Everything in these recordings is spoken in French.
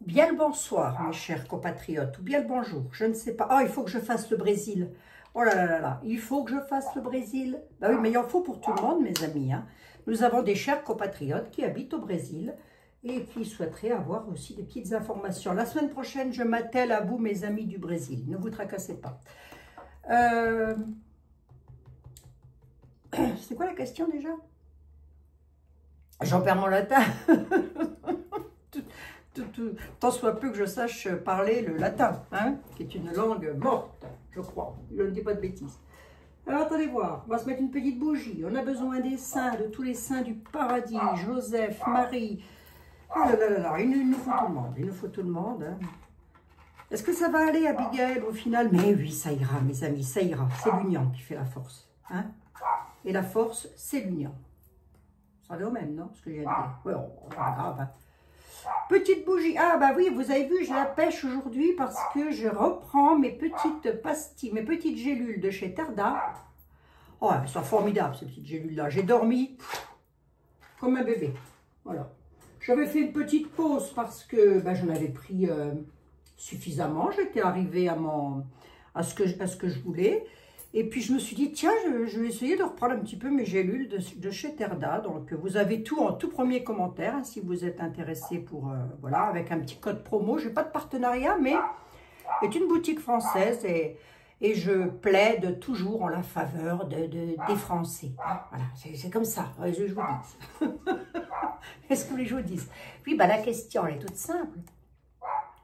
Bien le bonsoir, mes chers compatriotes, ou bien le bonjour, je ne sais pas. Ah, il faut que je fasse le Brésil. Oh là là là là, il faut que je fasse le Brésil. Bah oui, mais il en faut pour tout le monde, mes amis. Hein. Nous avons des chers compatriotes qui habitent au Brésil et qui souhaiteraient avoir aussi des petites informations. La semaine prochaine, je m'attelle à vous, mes amis du Brésil. Ne vous tracassez pas. C'est quoi la question déjà? J'en perds mon latin. Tant soit peu que je sache parler le latin, hein, qui est une langue morte, je crois. Je ne dis pas de bêtises. Alors, attendez voir. On va se mettre une petite bougie. On a besoin des saints, de tous les saints du paradis. Joseph, Marie. Oh là là là là. Il nous faut tout le monde. Il nous faut tout le monde. Hein. Est-ce que ça va aller, Abigail, au final? Mais oui, ça ira, mes amis, ça ira. C'est l'union qui fait la force. Hein. Et la force, c'est l'union. Ça revient au même, non? Ce que je viens de dire. Ouais, on va grave, hein. Petite bougie. Ah bah oui, vous avez vu, je la pêche aujourd'hui parce que je reprends mes petites pastilles, mes petites gélules de chez Terda. Oh, elles sont formidables ces petites gélules-là. J'ai dormi comme un bébé. Voilà. J'avais fait une petite pause parce que bah, j'en avais pris suffisamment. J'étais arrivée à ce que je voulais. Et puis je me suis dit, tiens, je vais essayer de reprendre un petit peu mes gélules de chez Terda. Donc vous avez tout en tout premier commentaire, hein, si vous êtes intéressé pour, voilà, avec un petit code promo. Je n'ai pas de partenariat, mais c'est une boutique française et je plaide toujours en la faveur des Français. Voilà, c'est comme ça, je vous dis. Est-ce que je vous dis? Puis bah, la question, elle est toute simple.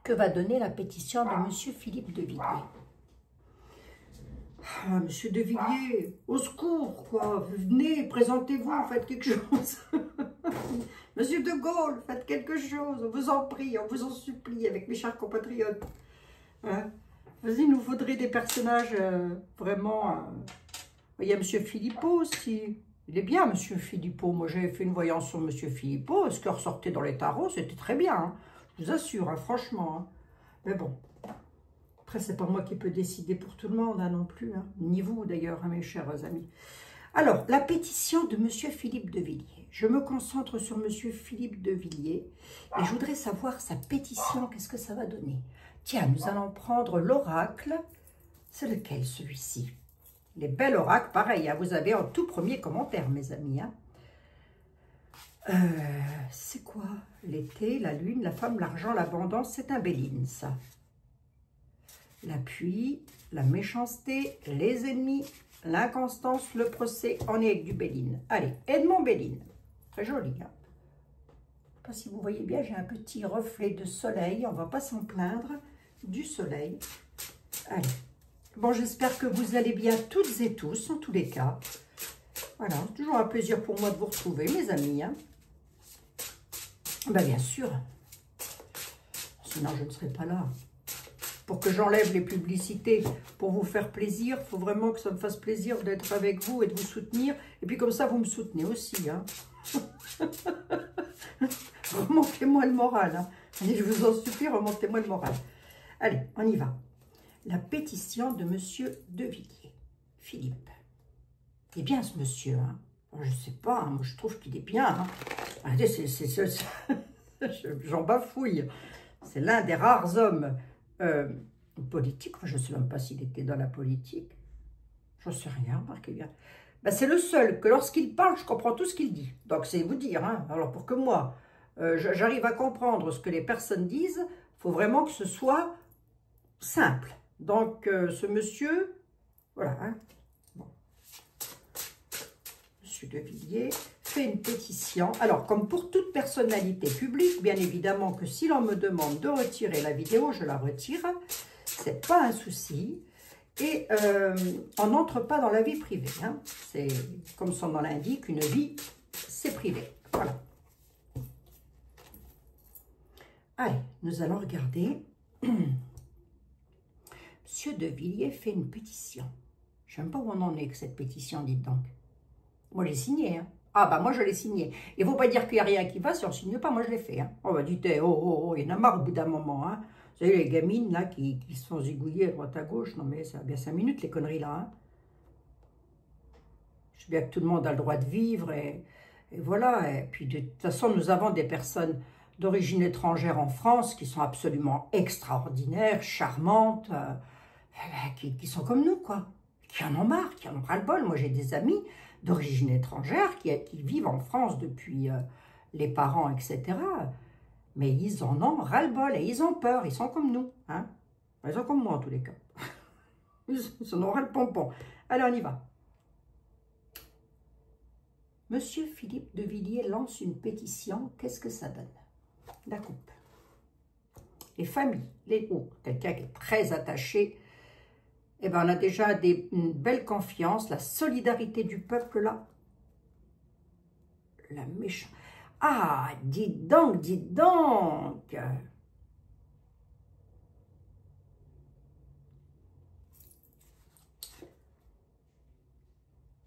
Que va donner la pétition de M. Philippe de Villiers? Ah, Monsieur de Villiers, au secours, quoi. Venez, présentez-vous, faites quelque chose. Monsieur de Gaulle, faites quelque chose. On vous en prie, on vous en supplie, avec mes chers compatriotes. Hein? Vas-y, il nous faudrait des personnages vraiment... Il y a Monsieur Philippot aussi. Il est bien, Monsieur Philippot. Moi, j'avais fait une voyance sur Monsieur Philippot. Ce qui ressortait dans les tarots, c'était très bien. Hein. Je vous assure, hein, franchement. Hein. Mais bon... Après, c'est pas moi qui peux décider pour tout le monde, hein, non plus, hein. Ni vous d'ailleurs, hein, mes chers amis. Alors, la pétition de M. Philippe de Villiers. Je me concentre sur M. Philippe de Villiers et je voudrais savoir sa pétition, qu'est-ce que ça va donner. Tiens, nous allons prendre l'oracle. C'est lequel, celui-ci? Les belles oracles, pareil, hein, vous avez en tout premier commentaire, mes amis. Hein. C'est quoi? L'été, la lune, la femme, l'argent, l'abondance, c'est un Béline, ça. L'appui, la méchanceté, les ennemis, l'inconstance, le procès, on est avec du Béline. Allez, Edmond Béline. Très joli. Hein? Je ne sais pas si vous voyez bien, j'ai un petit reflet de soleil. On ne va pas s'en plaindre. Du soleil. Allez. Bon, j'espère que vous allez bien toutes et tous, en tous les cas. Voilà, toujours un plaisir pour moi de vous retrouver, mes amis. Hein? Ben, bien sûr. Sinon, je ne serai pas là. Pour que j'enlève les publicités, pour vous faire plaisir, il faut vraiment que ça me fasse plaisir d'être avec vous et de vous soutenir. Et puis comme ça, vous me soutenez aussi. Hein. Remontez-moi le moral. Hein. Allez, je vous en supplie, remontez-moi le moral. Allez, on y va. La pétition de Monsieur de Villiers. Philippe. Il est bien ce monsieur. Hein. Je ne sais pas, hein. Moi je trouve qu'il est bien. Hein. Allez, j'en bafouille. C'est l'un des rares hommes... politique, je ne sais même pas s'il était dans la politique, je ne sais rien, marquez bien. Ben, c'est le seul que lorsqu'il parle, je comprends tout ce qu'il dit. Donc c'est vous dire, hein. Alors pour que moi, j'arrive à comprendre ce que les personnes disent, il faut vraiment que ce soit simple. Donc ce monsieur, voilà, hein. Bon. Monsieur de Villiers fait une pétition. Alors comme pour toute personnalité publique, bien évidemment que si l'on me demande de retirer la vidéo, je la retire. C'est pas un souci. Et on n'entre pas dans la vie privée. Hein. C'est comme son nom l'indique, une vie, c'est privé. Voilà. Allez, nous allons regarder. Monsieur de Villiers fait une pétition. Je ne sais même pas où on en est avec cette pétition, dites donc. Moi, j'ai signé. Hein. Ah, bah moi, je l'ai signé. Il ne faut pas dire qu'il n'y a rien qui va si on ne signe pas. Moi, je l'ai fait. Hein. Oh, bah dites, oh, il y en a marre au bout d'un moment. Hein. Vous savez, les gamines, là, qui se font zigouiller à droite à gauche. Non, mais ça a bien 5 minutes, les conneries, là. Hein. Je sais bien que tout le monde a le droit de vivre. Et voilà. Et puis, de toute façon, nous avons des personnes d'origine étrangère en France qui sont absolument extraordinaires, charmantes, qui sont comme nous, quoi. Qui en ont marre, qui en ont ras-le-bol. Moi, j'ai des amis d'origine étrangère qui vivent en France depuis les parents, etc. Mais ils en ont ras-le-bol et ils ont peur. Ils sont comme nous. Hein. Ils sont comme moi, en tous les cas. Ils en ont ras-le-pompon. Allez, on y va. Monsieur Philippe de Villiers lance une pétition. Qu'est-ce que ça donne? La coupe. Les familles, quelqu'un qui est très attaché, eh ben, on a déjà une belle confiance, la solidarité du peuple là. La méchante. Ah, dites donc, dites donc.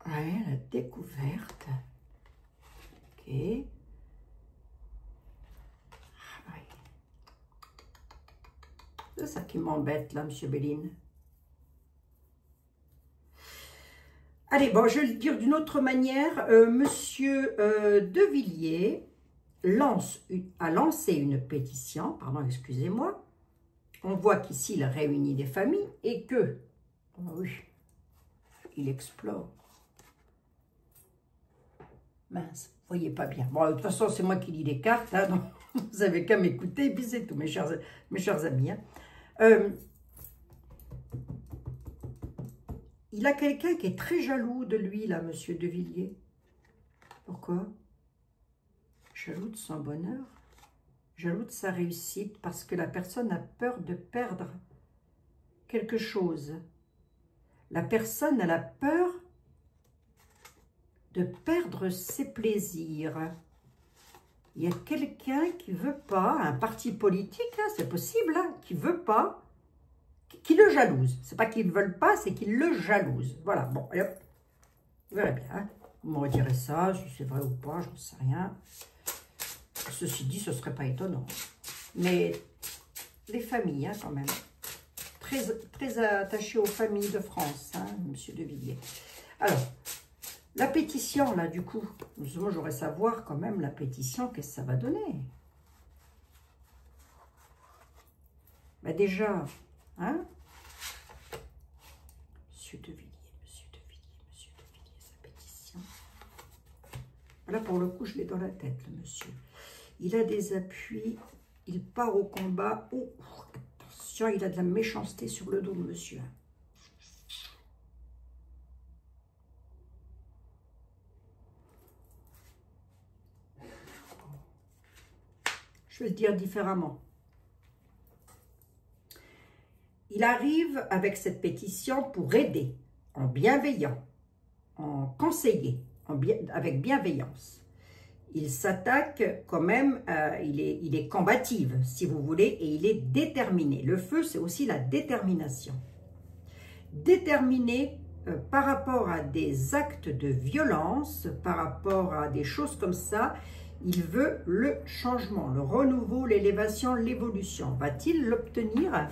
Ouais, la découverte. Ok. C'est ça qui m'embête, là, monsieur Béline. Allez, bon, je vais le dire d'une autre manière. Monsieur de Villiers a lancé une pétition, pardon, excusez-moi. On voit qu'ici, il réunit des familles et que, oh oui, il explore. Mince, vous voyez pas bien. Bon, de toute façon, c'est moi qui lis les cartes, hein, donc vous avez qu'à m'écouter, et puis c'est tout, mes chers amis. Hein. Il a quelqu'un qui est très jaloux de lui, là, monsieur de Villiers. Pourquoi? Jaloux de son bonheur, jaloux de sa réussite, parce que la personne a peur de perdre quelque chose. La personne a la peur de perdre ses plaisirs. Il y a quelqu'un qui ne veut pas, un parti politique, hein, c'est possible, hein, qui ne veut pas, qui le jalouse. C'est pas qu'ils ne veulent pas, c'est qu'ils le jalousent. Voilà, bon, et hop, vous verrez bien. Hein. Vous me redirez ça, si c'est vrai ou pas, je ne sais rien. Ceci dit, ce ne serait pas étonnant. Mais les familles, hein, quand même. Très, très attachées aux familles de France, hein, monsieur de Villiers. Alors, la pétition, là, du coup, moi, j'aurais savoir quand même la pétition, qu'est-ce que ça va donner. Ben déjà, hein, monsieur de Villiers, sa pétition. Là, pour le coup, je l'ai dans la tête, le monsieur. Il a des appuis, il part au combat. Oh, attention, il a de la méchanceté sur le dos, le monsieur. Je vais le dire différemment. Il arrive avec cette pétition pour aider, en bienveillant, en conseiller, avec bienveillance. Il s'attaque quand même, il est combatif, si vous voulez, et il est déterminé. Le feu, c'est aussi la détermination. Déterminé par rapport à des actes de violence, par rapport à des choses comme ça, il veut le changement, le renouveau, l'élévation, l'évolution. Va-t-il l'obtenir?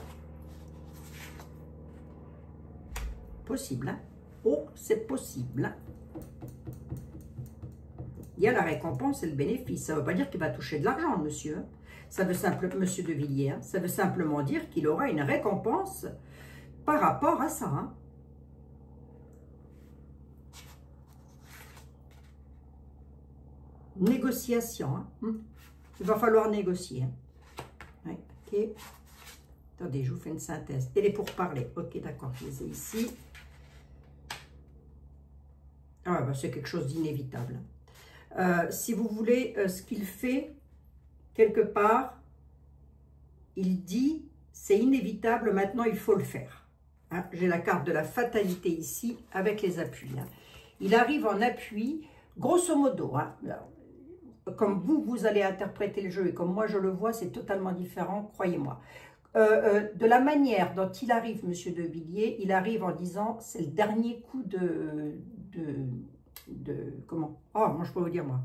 Possible, hein? Oh, c'est possible. Il y a la récompense et le bénéfice. Ça ne veut pas dire qu'il va toucher de l'argent, monsieur. Ça veut simplement, monsieur de Villiers, hein, ça veut simplement dire qu'il aura une récompense par rapport à ça. Hein. Négociation. Hein. Il va falloir négocier. Hein. Ouais, ok. Attendez, je vous fais une synthèse. Et les pourparlers. Ok, d'accord, je les ai ici. Ah, bah, c'est quelque chose d'inévitable. Si vous voulez, ce qu'il fait, quelque part, il dit, c'est inévitable, maintenant il faut le faire. Hein, j'ai la carte de la fatalité ici, avec les appuis. Hein. Il arrive en appui, grosso modo, hein, comme vous allez interpréter le jeu, et comme moi je le vois, c'est totalement différent, croyez-moi. De la manière dont il arrive, monsieur de Villiers, il arrive en disant, c'est le dernier coup comment? Oh, moi je peux vous dire, moi.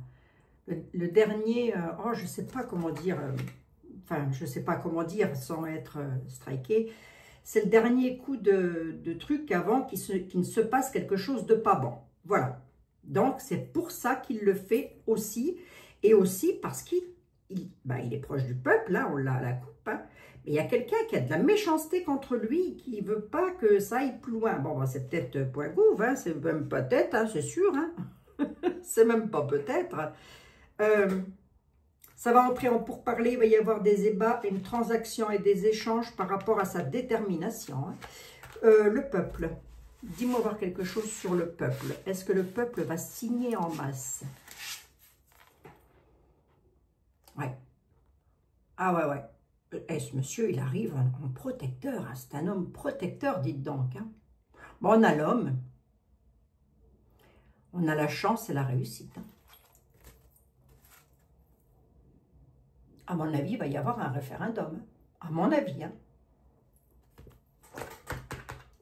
Le dernier, oh, je sais pas comment dire, enfin, je sais pas comment dire sans être striké. C'est le dernier coup de truc avant qu'il ne se passe quelque chose de pas bon. Voilà. Donc, c'est pour ça qu'il le fait aussi. Et aussi parce qu'il il est proche du peuple, là, on l'a à la coupe, hein. Mais il y a quelqu'un qui a de la méchanceté contre lui, qui ne veut pas que ça aille plus loin. Bon, c'est peut-être point gouve, hein, c'est même peut-être, hein, c'est sûr, hein. C'est même pas peut-être. Ça va entrer en pourparlers, il va y avoir des ébats, une transaction et des échanges par rapport à sa détermination. Hein. Le peuple. Dis-moi voir quelque chose sur le peuple. Est-ce que le peuple va signer en masse? Ouais. Ah ouais, ouais. Et ce monsieur, il arrive en protecteur. Hein. C'est un homme protecteur, dites donc. Hein. Bon, on a l'homme. On a la chance et la réussite. Hein. À mon avis, il va y avoir un référendum. Hein. À mon avis. Hein.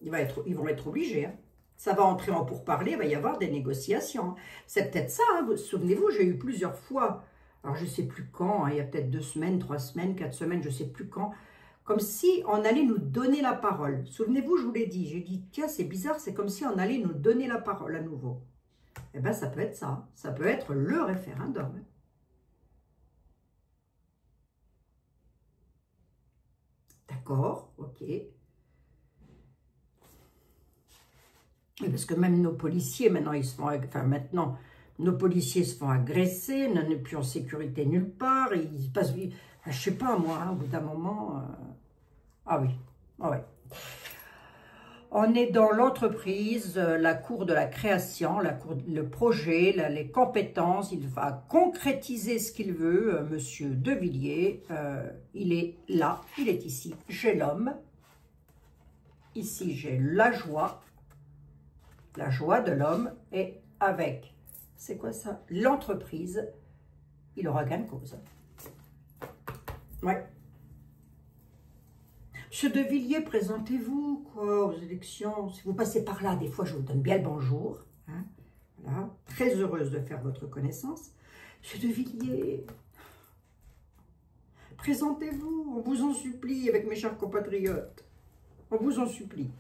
Ils vont être obligés. Hein. Ça va entrer en pourparlers, il va y avoir des négociations. Hein. C'est peut-être ça. Hein. Souvenez-vous, j'ai eu plusieurs fois, alors je ne sais plus quand, hein, il y a peut-être 2 semaines, 3 semaines, 4 semaines, je ne sais plus quand, comme si on allait nous donner la parole. Souvenez-vous, je vous l'ai dit. J'ai dit, tiens, c'est bizarre, c'est comme si on allait nous donner la parole à nouveau. Eh bien, ça peut être ça. Ça peut être le référendum. D'accord, ok. Parce que même nos policiers, maintenant, nos policiers se font agresser, on n'est plus en sécurité nulle part, ils passent, je sais pas moi, hein, au bout d'un moment, ah oui, ah ouais. On est dans l'entreprise, la cour de la création, le projet, les compétences, il va concrétiser ce qu'il veut, monsieur De Villiers, il est là, il est ici, j'ai l'homme, ici j'ai la joie de l'homme, et avec, c'est quoi ça? L'entreprise, il aura gain de cause. Ouais. Monsieur De Villiers, présentez-vous, quoi, aux élections. Si vous passez par là, des fois, je vous donne bien le bonjour. Hein, voilà. Très heureuse de faire votre connaissance. Monsieur De Villiers, présentez-vous, on vous en supplie, avec mes chers compatriotes. On vous en supplie.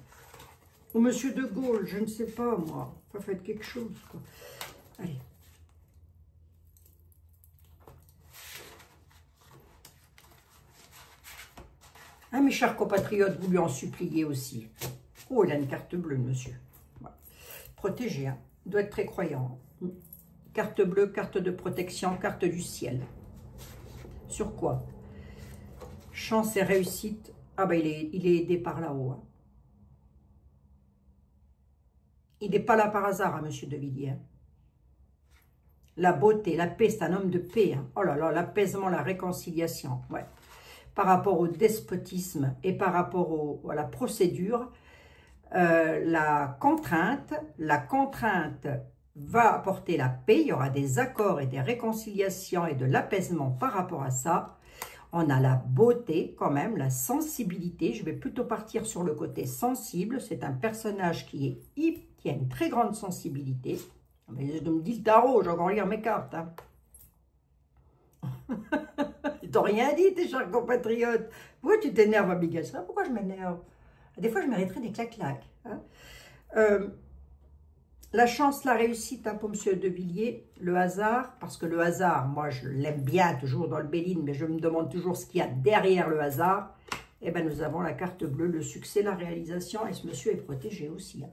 Ou Monsieur De Gaulle, je ne sais pas, moi. Enfin, faites quelque chose, quoi. Allez. Hein, mes chers compatriotes, vous lui en suppliez aussi. Oh, il a une carte bleue, monsieur. Ouais. Protégé, hein. Il doit être très croyant. Hein. Carte bleue, carte de protection, carte du ciel. Sur quoi? Chance et réussite. Ah ben, il est aidé par là-haut. Hein. Il n'est pas là par hasard, hein, monsieur De Villiers. Hein. La beauté, la paix, c'est un homme de paix. Hein. Oh là là, l'apaisement, la réconciliation. Ouais. Par rapport au despotisme et par rapport à la procédure, la contrainte va apporter la paix. Il y aura des accords et des réconciliations et de l'apaisement par rapport à ça. On a la beauté quand même, la sensibilité. Je vais plutôt partir sur le côté sensible. C'est un personnage qui a une très grande sensibilité. Mais je me dis le tarot, j'ai encore lire mes cartes. Hein. Ils t'ont rien dit, tes chers compatriotes. Pourquoi tu t'énerves, Abigail? C'est vrai, pourquoi je m'énerve? Des fois, je mériterais des clac-clac. Hein. La chance, la réussite hein, pour M. De Villiers, le hasard, parce que le hasard, moi, je l'aime bien toujours dans le Béline, mais je me demande toujours ce qu'il y a derrière le hasard. Eh bien, nous avons la carte bleue, le succès, la réalisation, et ce monsieur est protégé aussi. Hein.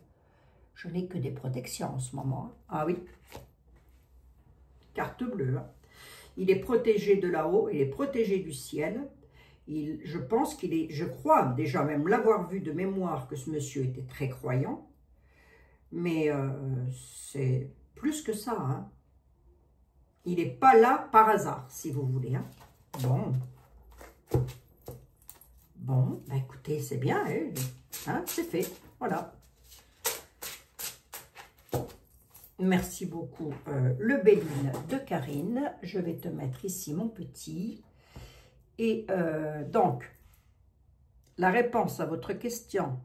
Je n'ai que des protections en ce moment. Hein. Ah oui. Carte bleue. Hein. Il est protégé de là-haut, il est protégé du ciel. Je pense qu'il est, je crois déjà même l'avoir vu de mémoire que ce monsieur était très croyant. Mais c'est plus que ça. Hein. Il n'est pas là par hasard, si vous voulez. Hein. Bon. Bon, bah écoutez, c'est bien. Hein, c'est fait. Voilà. Merci beaucoup, le Béline de Karine. Je vais te mettre ici mon petit. Et donc, la réponse à votre question,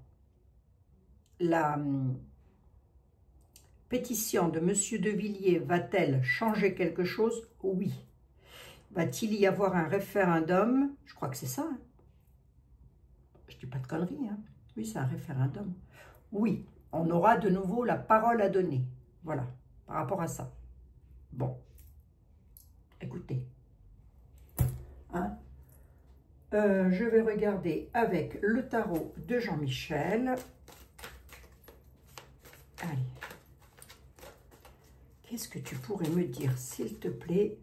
la pétition de M. De Villiers va-t-elle changer quelque chose? Oui. Va-t-il y avoir un référendum? Je crois que c'est ça. Hein. Je ne dis pas de conneries. Hein. Oui, c'est un référendum. Oui, on aura de nouveau la parole à donner. Voilà, par rapport à ça. Bon, écoutez, Hein. Je vais regarder avec le tarot de Jean-Michel. Allez. Qu'est-ce que tu pourrais me dire, s'il te plaît,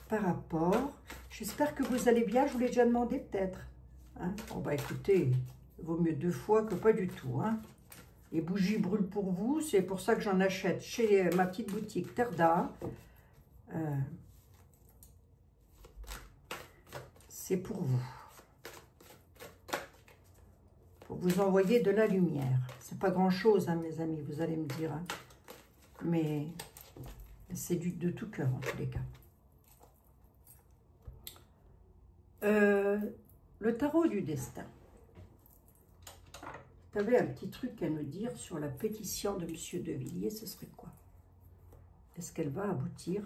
par rapport... J'espère que vous allez bien, je vous l'ai déjà demandé peut-être. Hein? Bon, bah écoutez, il vaut mieux 2 fois que pas du tout. Hein? Les bougies brûlent pour vous, c'est pour ça que j'en achète chez ma petite boutique Terda. C'est pour vous. Pour vous envoyer de la lumière. C'est pas grand-chose, hein, mes amis, vous allez me dire. Hein? Mais c'est de tout cœur, en tous les cas. Le tarot du destin. Tu avais un petit truc à nous dire sur la pétition de Monsieur de Villiers, ce serait quoi? Est-ce qu'elle va aboutir?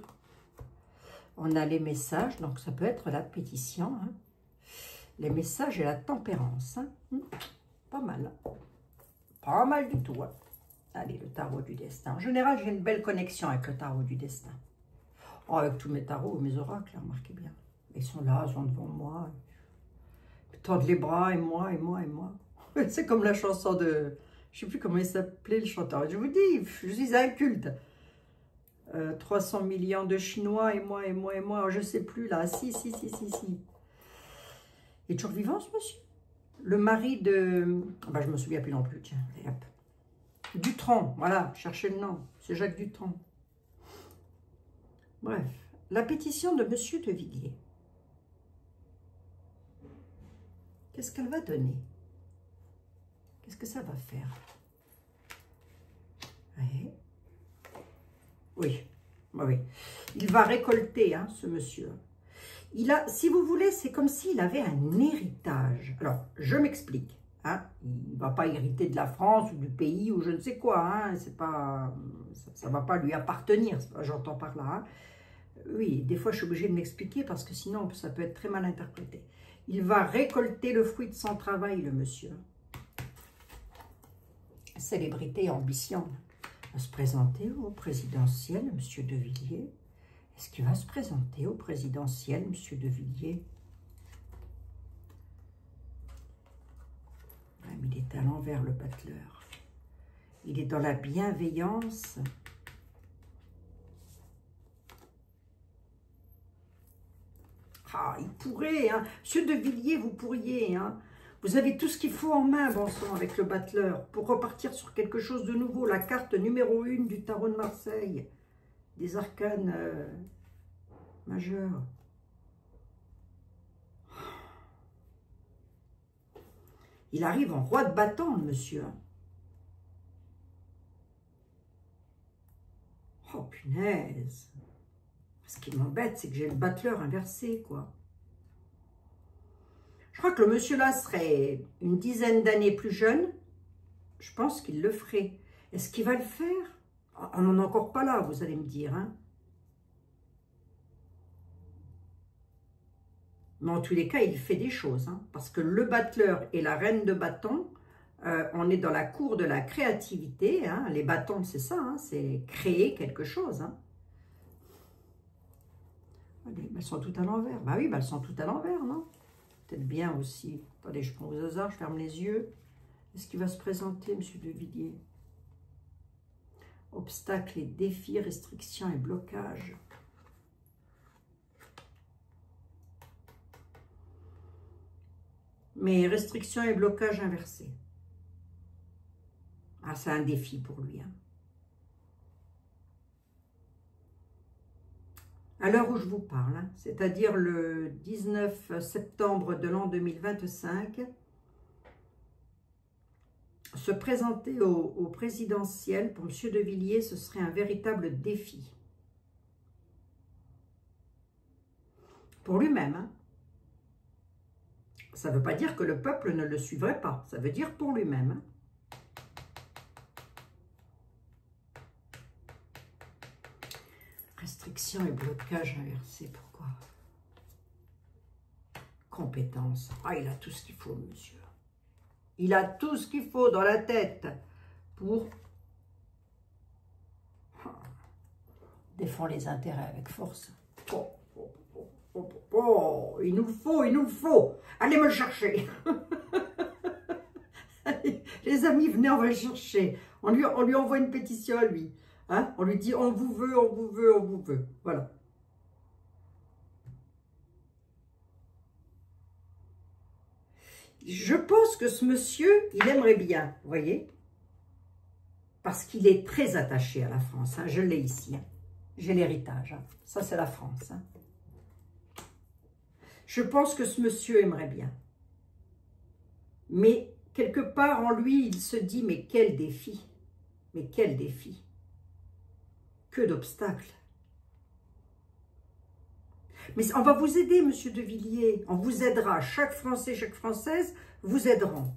On a les messages, donc ça peut être la pétition. Hein. Les messages et la tempérance. Hein. Pas mal. Hein. Pas mal du tout. Hein. Allez, le tarot du destin. En général, j'ai une belle connexion avec le tarot du destin. Oh, avec tous mes tarots, mes oracles, remarquez bien. Ils sont là, ils sont devant moi. Ils tendent les bras, et moi, et moi, et moi. C'est comme la chanson de... Je ne sais plus comment il s'appelait, le chanteur. Je vous dis, je suis inculte. 300 millions de Chinois, et moi, et moi, et moi. Je ne sais plus, là. Si. Il est toujours vivant, ce monsieur. Le mari de... Bah, je ne me souviens plus non plus, tiens. Hop. Dutronc, voilà, cherchez le nom. C'est Jacques Dutronc. Bref, la pétition de Monsieur de Villiers. Qu'est-ce qu'elle va donner? Qu'est-ce que ça va faire? Oui. Oui. Il va récolter, hein, ce monsieur. Il a, si vous voulez, c'est comme s'il avait un héritage. Alors, je m'explique. Hein. Il ne va pas hériter de la France ou du pays ou je ne sais quoi. Hein. C'est pas, ça ne va pas lui appartenir, j'entends par là. Hein. Oui, des fois, je suis obligée de m'expliquer parce que sinon, ça peut être très mal interprété. Il va récolter le fruit de son travail, le monsieur. Célébrité et ambition. Il va se présenter au présidentiel, monsieur de Villiers. Est-ce qu'il va se présenter au présidentiel, monsieur de Villiers? Il est à l'envers, le battleur. Il est dans la bienveillance. Ah, il pourrait, hein. Monsieur de Villiers, vous pourriez, hein. Vous avez tout ce qu'il faut en main, bon sang, avec le battleur, pour repartir sur quelque chose de nouveau. La carte numéro 1 du tarot de Marseille, des arcanes majeurs. Il arrive en roi de bâton, le monsieur. Oh, punaise. Ce qui m'embête, c'est que j'ai le battleur inversé, quoi. Je crois que le monsieur-là serait une dizaine d'années plus jeune. Je pense qu'il le ferait. Est-ce qu'il va le faire? On n'en est encore pas là, vous allez me dire. Hein? Mais en tous les cas, il fait des choses. Hein, parce que le battleur et la reine de bâton, on est dans la cour de la créativité. Hein, les bâtons, c'est ça. Hein, c'est créer quelque chose. Hein. Allez, elles sont toutes à l'envers. Bah oui, bah elles sont toutes à l'envers, non? Peut-être bien aussi. Attendez, je prends aux hasards, je ferme les yeux. Est-ce qu'il va se présenter, monsieur de Villiers? Obstacles et défis, restrictions et blocages. Mais restrictions et blocages inversés. Ah, c'est un défi pour lui. Hein. À l'heure où je vous parle, hein, c'est-à-dire le 19 septembre de l'an 2025, se présenter au présidentiel pour M. de Villiers, ce serait un véritable défi. Pour lui-même. Hein. Ça ne veut pas dire que le peuple ne le suivrait pas. Ça veut dire pour lui-même. Hein. Restriction et blocage inversé. Pourquoi? Compétence. Ah, il a tout ce qu'il faut, monsieur. Il a tout ce qu'il faut dans la tête pour défendre les intérêts avec force. Oh, il nous le faut, il nous le faut. Allez me le chercher. Allez, les amis, venez, on va le chercher. On lui envoie une pétition à lui. Hein? On lui dit, on vous veut, on vous veut, on vous veut. Voilà. Je pense que ce monsieur, il aimerait bien, vous voyez, parce qu'il est très attaché à la France. Hein. Je l'ai ici. Hein. J'ai l'héritage. Hein. Ça, c'est la France. Hein. Je pense que ce monsieur aimerait bien. Mais quelque part en lui, il se dit, mais quel défi. Mais quel défi. Que d'obstacles. Mais on va vous aider, monsieur de Villiers. On vous aidera. Chaque Français, chaque Française vous aideront.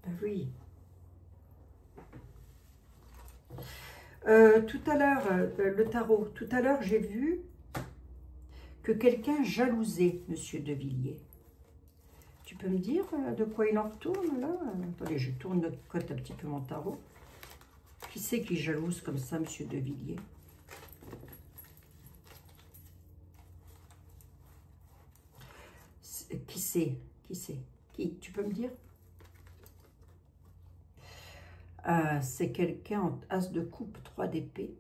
Ben oui. Tout à l'heure, le tarot, tout à l'heure, j'ai vu que quelqu'un jalousait monsieur de Villiers. Tu peux me dire de quoi il en retourne, là? Attendez, je tourne de côté un petit peu mon tarot. Qui c'est qui jalouse comme ça, monsieur de Villiers? Qui c'est? Qui c'est? Qui? Tu peux me dire? C'est quelqu'un en as de coupe, 3 d'épée.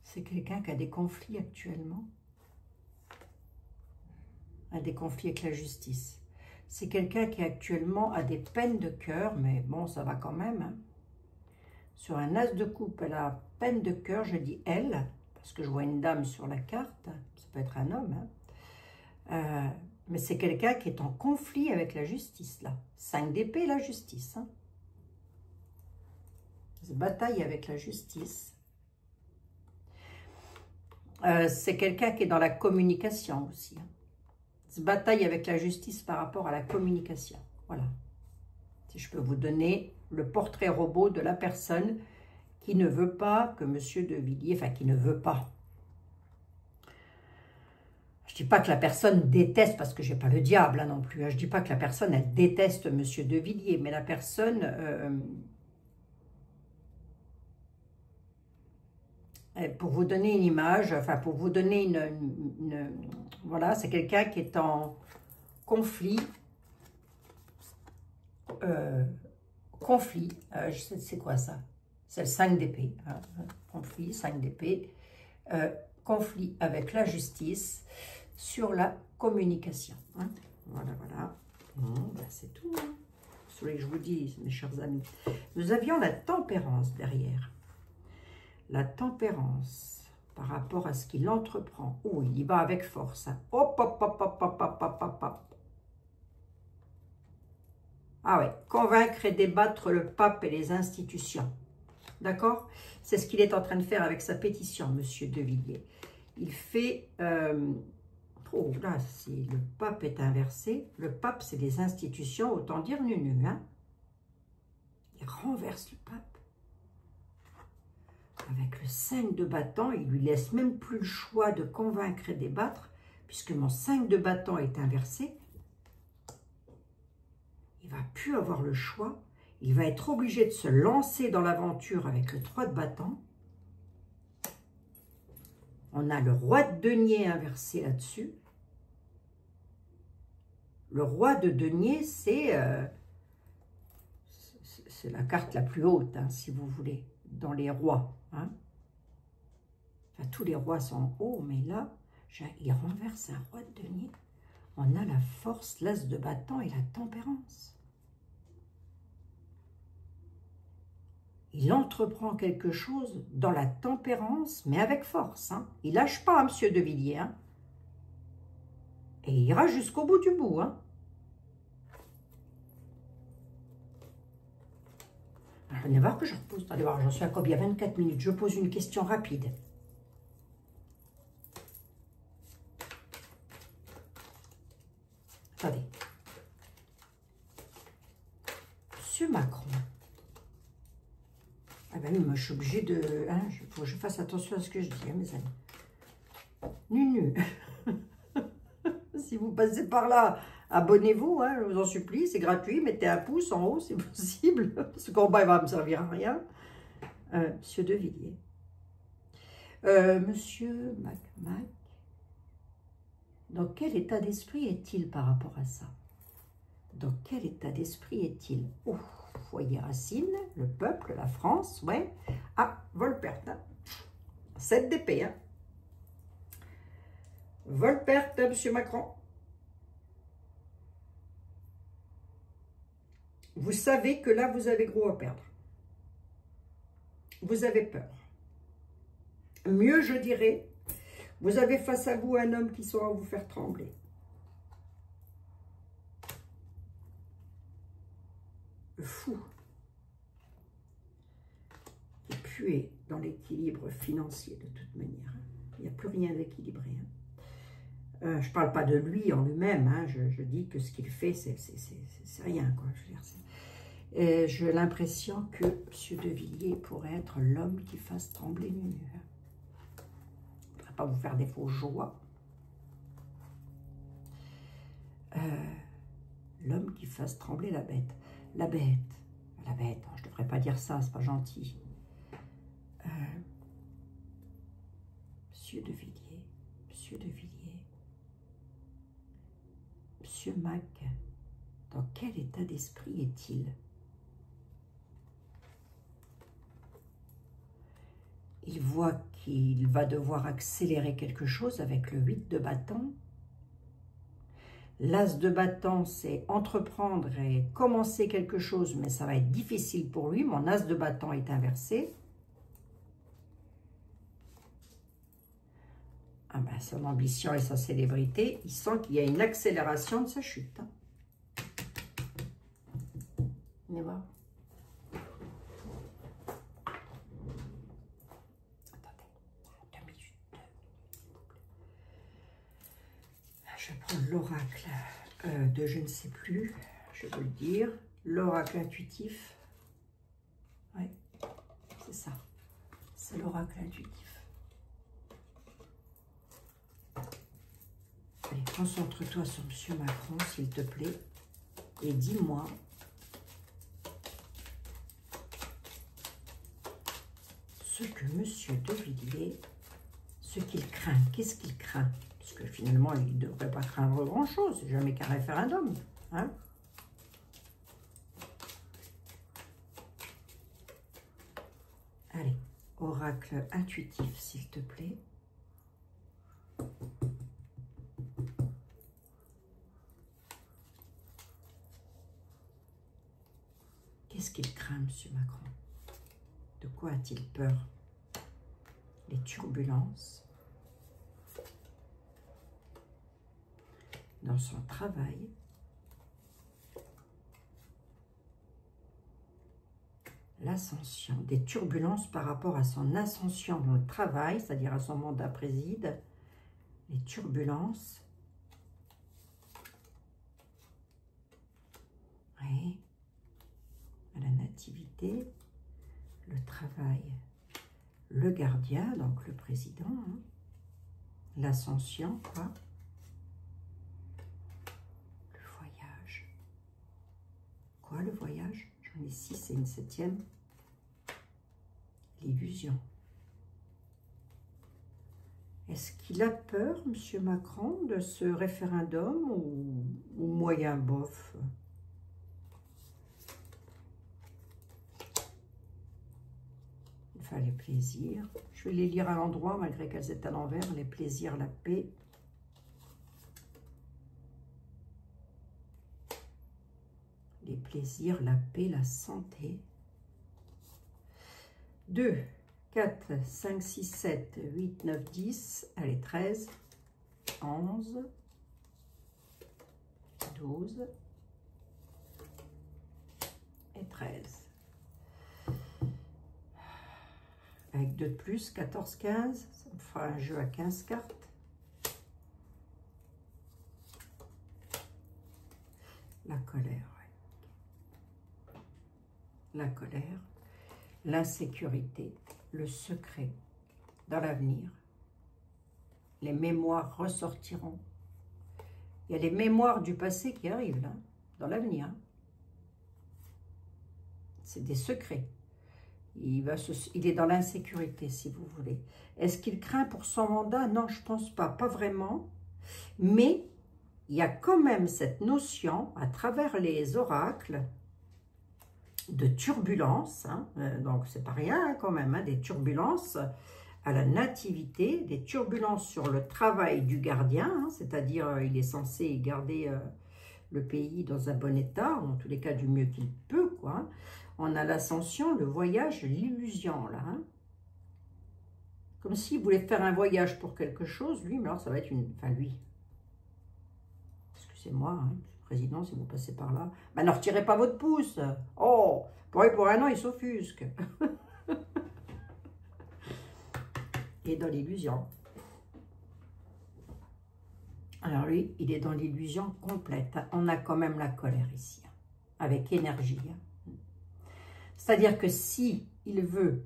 C'est quelqu'un qui a des conflits actuellement. A des conflits avec la justice. C'est quelqu'un qui actuellement a des peines de cœur, mais bon, ça va quand même. Hein. Sur un as de coupe, elle a peine de cœur, je dis elle, parce que je vois une dame sur la carte, ça peut être un homme. Hein. Mais c'est quelqu'un qui est en conflit avec la justice, là. 5 d'épée, la justice. Hein. Il se bataille avec la justice. C'est quelqu'un qui est dans la communication aussi. Hein. Se bataille avec la justice par rapport à la communication. Voilà. Si je peux vous donner le portrait robot de la personne qui ne veut pas que monsieur de Villiers, enfin qui ne veut pas. Je ne dis pas que la personne déteste, parce que je n'ai pas le diable hein, non plus. Hein. Je ne dis pas que la personne, elle déteste monsieur de Villiers, mais la personne... pour vous donner une image, enfin pour vous donner voilà, c'est quelqu'un qui est en conflit, c'est quoi ça? C'est le 5 d'épée, hein, conflit, 5 d'épée, conflit avec la justice sur la communication. Hein. Voilà, voilà. Bon, ben c'est tout. Hein. C'est ce que je vous dis, mes chers amis. Nous avions la tempérance derrière. La tempérance par rapport à ce qu'il entreprend. Oh, il y va avec force. Hein. Hop, hop, hop, hop, hop, hop, hop, hop, hop. Ah ouais, convaincre et débattre le pape et les institutions. D'accord? C'est ce qu'il est en train de faire avec sa pétition, monsieur de Villiers. Il fait... oh là, si le pape est inversé, le pape c'est les institutions, autant dire nu-nu. Hein? Il renverse le pape. Avec le 5 de bâton, il lui laisse même plus le choix de convaincre et débattre, puisque mon 5 de bâton est inversé. Il ne va plus avoir le choix. Il va être obligé de se lancer dans l'aventure avec le 3 de bâton. On a le roi de denier inversé là-dessus. Le roi de denier, c'est la carte la plus haute, hein, si vous voulez, dans les rois. Hein. Enfin, tous les rois sont en haut, mais là, il renverse un roi de denier. On a la force, l'as de bâton et la tempérance. Il entreprend quelque chose dans la tempérance, mais avec force. Hein. Il ne lâche pas, hein, monsieur de Villiers. Hein. Et il ira jusqu'au bout du bout. Hein. Alors, venez voir que je repose. Allez voir, j'en suis à combien? 24 minutes. Je pose une question rapide. Attendez. Monsieur Macron. Ah ben oui, moi je suis obligée de... Hein, il faut que je fasse attention à ce que je dis, hein, mes amis. Nu. Si vous passez par là Abonnez-vous, hein, je vous en supplie, c'est gratuit. Mettez un pouce en haut, c'est possible. Ce combat, il va me servir à rien. Monsieur De Villiers. Monsieur Mac, dans quel état d'esprit est-il par rapport à ça? Dans quel état d'esprit est-il? Oh, foyer Racine, le peuple, la France, ouais. Ah, Volperte, hein. 7 d'épée, hein. Volperte, monsieur Macron. Vous savez que là, vous avez gros à perdre. Vous avez peur. Mieux, je dirais, vous avez face à vous un homme qui saura vous faire trembler. Le fou. Et puis, dans l'équilibre financier, de toute manière. Il n'y a plus rien d'équilibré. Je ne parle pas de lui en lui-même. Hein. Je dis que ce qu'il fait, c'est rien. Quoi. Je veux dire, j'ai l'impression que M. De Villiers pourrait être l'homme qui fasse trembler Nunu. Il ne faudrait pas vous faire des faux joies. L'homme qui fasse trembler la bête. La bête, je ne devrais pas dire ça, c'est pas gentil. Monsieur De Villiers, Monsieur Mac, dans quel état d'esprit est-il? Il voit qu'il va devoir accélérer quelque chose avec le 8 de bâton. L'as de bâton, c'est entreprendre et commencer quelque chose, mais ça va être difficile pour lui. Mon as de bâton est inversé. Ah ben, son ambition et sa célébrité, il sent qu'il y a une accélération de sa chute. Hein. On va voir. Attendez, 2 minutes. Je vais prendre l'oracle de je ne sais plus, je vais le dire. L'oracle intuitif. Oui, c'est ça. C'est l'oracle intuitif. Allez, concentre-toi sur M. Macron, s'il te plaît, et dis-moi ce que M. De Villiers, ce qu'il craint. Qu'est-ce qu'il craint? Parce que finalement, il ne devrait pas craindre grand-chose, c'est jamais qu'un référendum. Hein? Allez, oracle intuitif, s'il te plaît. Qu'est-ce qu'il craint, M. Macron? De quoi a-t-il peur? Les turbulences dans son travail, l'ascension, des turbulences par rapport à son ascension dans le travail, c'est-à-dire à son mandat préside, les turbulences, oui, à la nativité, le travail, le gardien, donc le président, hein, l'ascension, quoi, le voyage. Quoi, le voyage? J'en ai 6 et une 7e. L'illusion. Est-ce qu'il a peur, M. Macron, de ce référendum ou moyen bof? Enfin, les plaisirs. Je vais les lire à l'endroit, malgré qu'elles étaient à l'envers. Les plaisirs, la paix. Les plaisirs, la paix, la santé. 2, 4, 5, 6, 7, 8, 9, 10. Allez, 13, 11, 12 et 13. Avec 2 de plus, 14, 15. Ça me fera un jeu à 15 cartes. La colère, oui. La colère, l'insécurité, le secret dans l'avenir. Les mémoires ressortiront. Il y a les mémoires du passé qui arrivent, là, dans l'avenir. C'est des secrets. Il est dans l'insécurité, si vous voulez. Est-ce qu'il craint pour son mandat? Non, je ne pense pas. Pas vraiment. Mais il y a quand même cette notion, à travers les oracles, de turbulence. Hein, donc, c'est pas rien, hein, quand même. Hein, des turbulences à la nativité, des turbulences sur le travail du gardien. Hein, c'est-à-dire, il est censé garder le pays dans un bon état, ou en tous les cas du mieux qu'il peut, quoi. On a l'ascension, le voyage, l'illusion, là. Hein. Comme s'il voulait faire un voyage pour quelque chose, lui, mais alors ça va être une... Enfin, lui. Excusez-moi, hein, président, si vous passez par là. Ben, ne retirez pas votre pouce. Oh, pour un an, il s'offusque. Il est dans l'illusion. Alors lui, il est dans l'illusion complète. On a quand même la colère ici, hein, avec énergie. Hein. C'est-à-dire que si il veut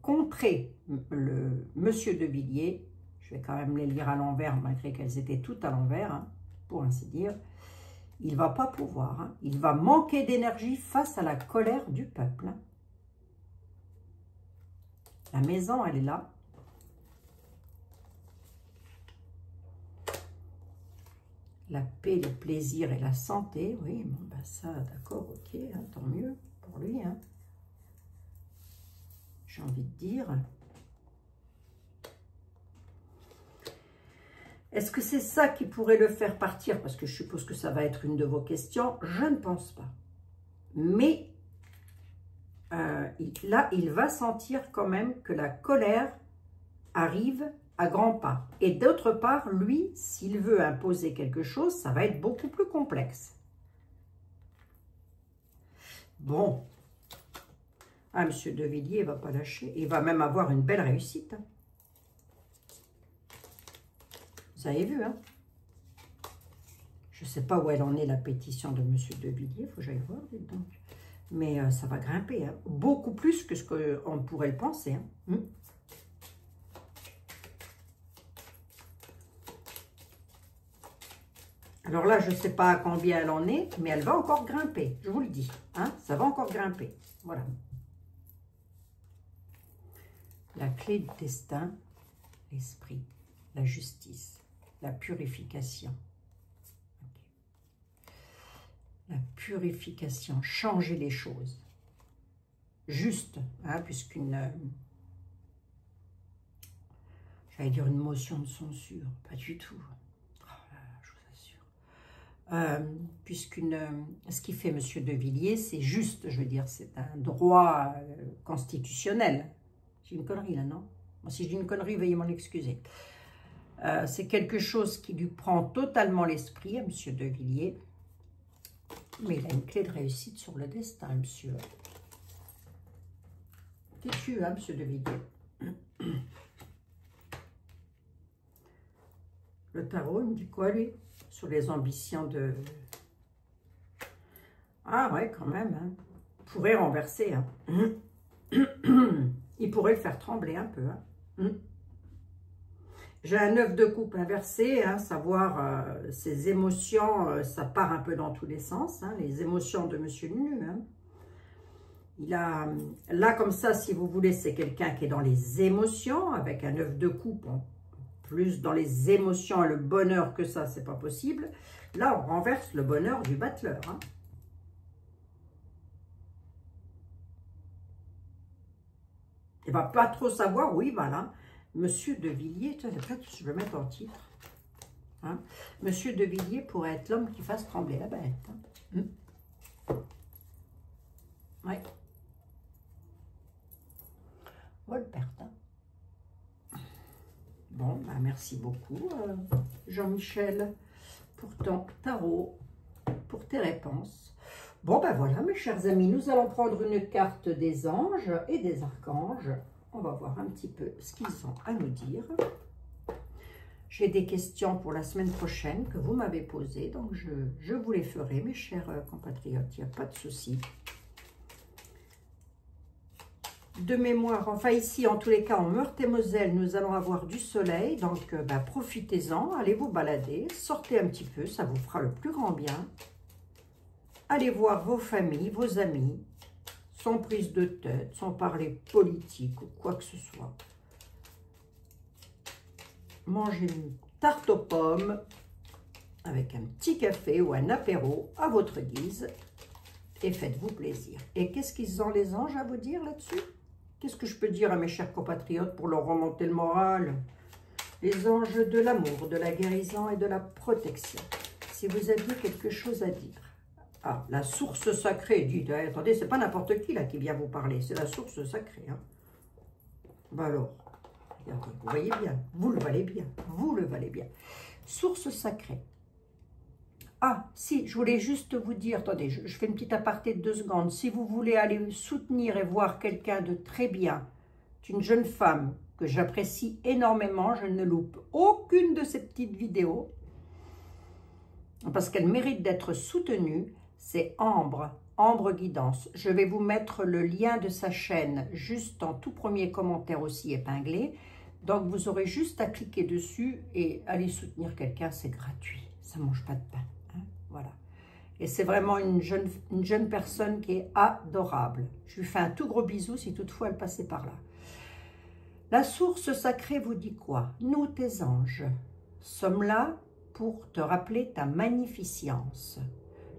contrer le monsieur de Villiers, je vais quand même les lire à l'envers, malgré qu'elles étaient toutes à l'envers, hein, pour ainsi dire, il ne va pas pouvoir. Hein. Il va manquer d'énergie face à la colère du peuple. Hein. La maison, elle est là. La paix, le plaisir et la santé, oui, bon, ben ça, d'accord, ok, hein, tant mieux pour lui. Hein. J'ai envie de dire. Est-ce que c'est ça qui pourrait le faire partir? Parce que je suppose que ça va être une de vos questions. Je ne pense pas. Mais là, il va sentir quand même que la colère arrive à grands pas. Et d'autre part, lui, s'il veut imposer quelque chose, ça va être beaucoup plus complexe. Bon. Ah, monsieur de Villiers, il ne va pas lâcher. Il va même avoir une belle réussite. Hein. Vous avez vu, hein? Je ne sais pas où elle en est, la pétition de monsieur de Villiers. Il faut que j'aille voir, dites donc. Mais ça va grimper. Hein. Beaucoup plus que ce qu'on pourrait le penser. Hein. Alors là, je ne sais pas à combien elle en est, mais elle va encore grimper. Je vous le dis. Hein? Ça va encore grimper. Voilà. La clé du destin, l'esprit, la justice, la purification. Okay. La purification, changer les choses. Juste, hein, puisqu'une... j'allais dire une motion de censure, pas du tout. Oh là là, je vous assure. Ce qui fait monsieur de Villiers, c'est juste, je veux dire, c'est un droit constitutionnel. J'ai une connerie là, non? Si je dis une connerie, veuillez m'en excuser. C'est quelque chose qui lui prend totalement l'esprit à monsieur de Villiers. Mais il a une clé de réussite sur le destin, monsieur. Têtu, hein, monsieur de Villiers. Le tarot, il me dit quoi, lui? Sur les ambitions de... Ah ouais, quand même. Hein. Il pourrait renverser. Hein. Il pourrait le faire trembler un peu. Hein. J'ai un 9 de coupe inversé, hein, savoir ses émotions, ça part un peu dans tous les sens. Hein, les émotions de monsieur Nunu. Hein. Il a, là, comme ça, si vous voulez, c'est quelqu'un qui est dans les émotions, avec un 9 de coupe. Hein. Plus dans les émotions et le bonheur que ça, c'est pas possible. Là, on renverse le bonheur du battleur. Hein. Il va pas trop savoir où il va là. Monsieur de Villiers, peut-être que je vais mettre en titre. Hein. Monsieur de Villiers pourrait être l'homme qui fasse trembler la bête. Hein. Oui. On va le perdre. Hein. Bon, bah merci beaucoup, Jean-Michel, pour ton tarot, pour tes réponses. Bon, ben voilà, mes chers amis, nous allons prendre une carte des anges et des archanges. On va voir un petit peu ce qu'ils ont à nous dire. J'ai des questions pour la semaine prochaine que vous m'avez posées, donc je vous les ferai, mes chers compatriotes, il n'y a pas de souci. de mémoire, enfin ici, en tous les cas, en Meurthe-et-Moselle, nous allons avoir du soleil. Donc, profitez-en, allez vous balader, sortez un petit peu, ça vous fera le plus grand bien. Allez voir vos familles, vos amis, sans prise de tête, sans parler politique ou quoi que ce soit. Mangez une tarte aux pommes avec un petit café ou un apéro à votre guise et faites-vous plaisir. Et qu'est-ce qu'ils ont les anges à vous dire là-dessus? Qu'est-ce que je peux dire à mes chers compatriotes pour leur remonter le moral? Les anges de l'amour, de la guérison et de la protection. Si vous aviez quelque chose à dire. Ah, la source sacrée, dites, attendez, c'est pas n'importe qui là qui vient vous parler, c'est la source sacrée. Hein. Ben alors, regardez, vous voyez bien, vous le valez bien, vous le valez bien. Source sacrée. Ah, si, je voulais juste vous dire, attendez, je fais une petite aparté de 2 secondes. Si vous voulez aller soutenir et voir quelqu'un de très bien, une jeune femme que j'apprécie énormément, je ne loupe aucune de ces petites vidéos, parce qu'elle mérite d'être soutenue, c'est Ambre, Ambre Guidance. Je vais vous mettre le lien de sa chaîne juste en tout premier commentaire aussi épinglé. Donc, vous aurez juste à cliquer dessus et aller soutenir quelqu'un, c'est gratuit. Ça ne mange pas de pain. Hein, voilà. Et c'est vraiment une jeune personne qui est adorable. Je lui fais un tout gros bisou si toutefois elle passait par là. La source sacrée vous dit quoi? Nous, tes anges, sommes là pour te rappeler ta magnificence.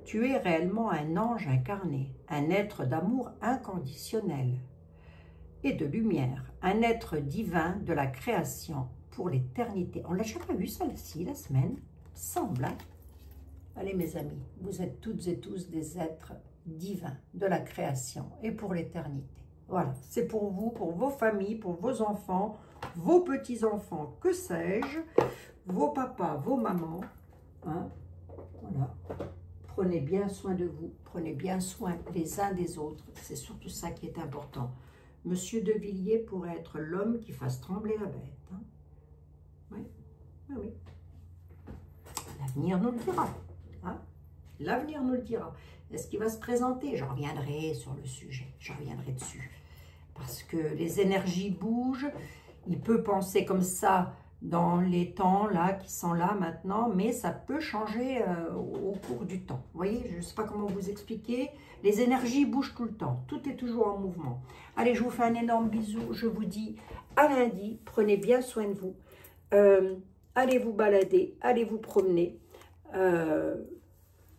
Tu es réellement un ange incarné, un être d'amour inconditionnel et de lumière, un être divin de la création pour l'éternité. On l'a jamais vu celle-ci la semaine, semble. Hein? Allez mes amis, vous êtes toutes et tous des êtres divins de la création et pour l'éternité. Voilà, c'est pour vous, pour vos familles, pour vos enfants, vos petits-enfants, que sais-je, vos papas, vos mamans. Hein? Voilà. Prenez bien soin de vous, prenez bien soin les uns des autres. C'est surtout ça qui est important. Monsieur de Villiers pourrait être l'homme qui fasse trembler la bête. Hein? Oui, oui, oui. L'avenir nous le dira. Hein? L'avenir nous le dira. Est-ce qu'il va se présenter? Je reviendrai sur le sujet. Je reviendrai dessus. Parce que les énergies bougent. Il peut penser comme ça dans les temps là qui sont là maintenant, mais ça peut changer au cours du temps. Vous voyez, je ne sais pas comment vous expliquer. Les énergies bougent tout le temps. Tout est toujours en mouvement. Allez, je vous fais un énorme bisou. Je vous dis à lundi. Prenez bien soin de vous. Allez vous balader. Allez vous promener.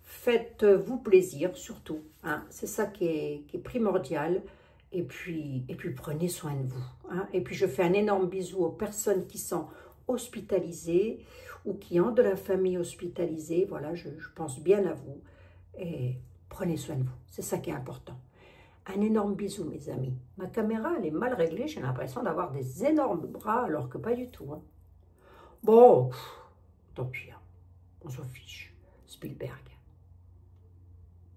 Faites-vous plaisir, surtout. Hein. C'est ça qui est primordial. Et puis prenez soin de vous. Hein. Et puis, je fais un énorme bisou aux personnes qui sont hospitalisées ou qui ont de la famille hospitalisée. Voilà, je pense bien à vous. Et prenez soin de vous. C'est ça qui est important. Un énorme bisou, mes amis. Ma caméra, elle est mal réglée. J'ai l'impression d'avoir des énormes bras, alors que pas du tout. Hein. Bon, tant pis. Hein. On s'en fiche. Spielberg.